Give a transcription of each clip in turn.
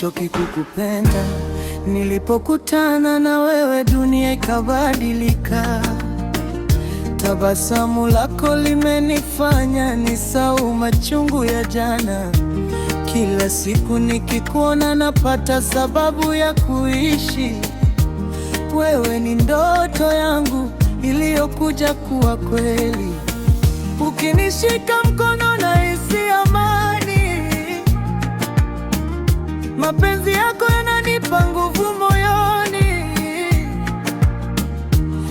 sichoki kukupenda. Nilipokutana na wewe dunia ikabadilika. Tabasamu lako limenifanya nisahau machungu ya jana. Kila siku nikikuona napata sababu ya kuishi. Wewe ni ndoto yangu iliyokuja kuwa kweli. Ukinishika mkono nahisi amani. Mapenzi yako yananipa nguvu moyoni.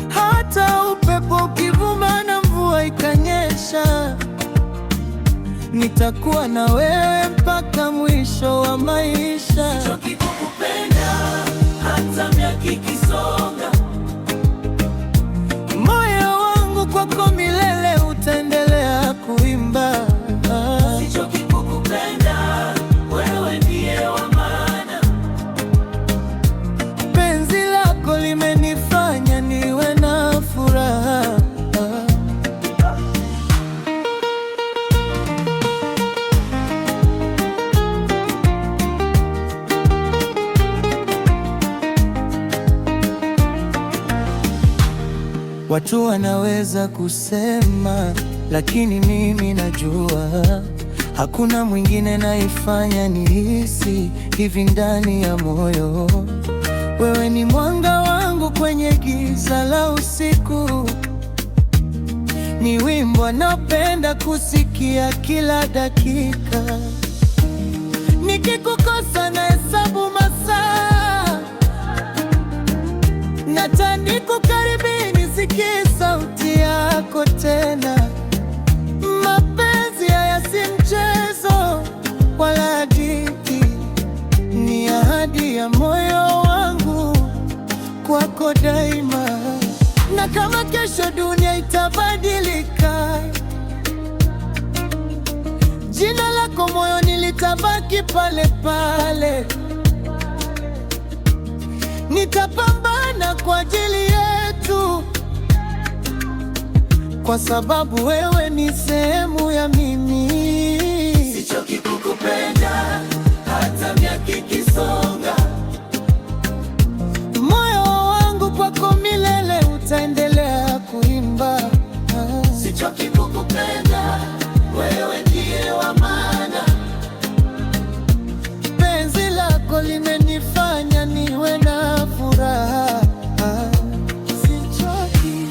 Hata upepo ukivuma na mvua ikanyesha, nitakuwa na wewe mpaka mwisho wa maisha. Sichoki kukupenda hata miaka ikisonga. Moyo wangu kwako milele utaendelea kuimba. Sichoki kukupenda, wewe ndiye wa maana. Penzi lako limenifanya niwe na furaha. Watu wanaweza kusema, lakini mimi najua hakuna mwingine naifanya nihisi hivi ndani ya moyo. Wewe ni mwanga wangu kwenye giza la usiku, ni wimbo napenda kusikia kila dakika. Nikikukosa nahesabu masaa, nataka kukaribia nisikie sauti yako tena. Mapenzi haya si mchezo wala hadithi, ni ahadi ya moyo wangu kwako daima. Na kama kesho dunia itabadilika, jina lako moyoni litabaki pale pale. Nitapambana kwa ajili yetu, kwa sababu wewe ni sehemu ya mimi. Sichoki kukupenda hata miaka ikisonga. Moyo wangu kwako milele utaendelea kuimba. Sichoki kukupenda, wewe ndiye wa maana. Penzi lako limenifanya niwe na furaha. Sichoki.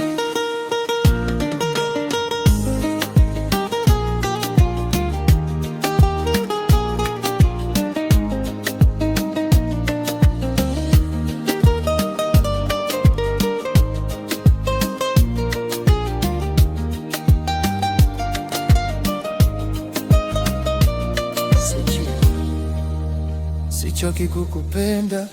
Sichoki kukupenda.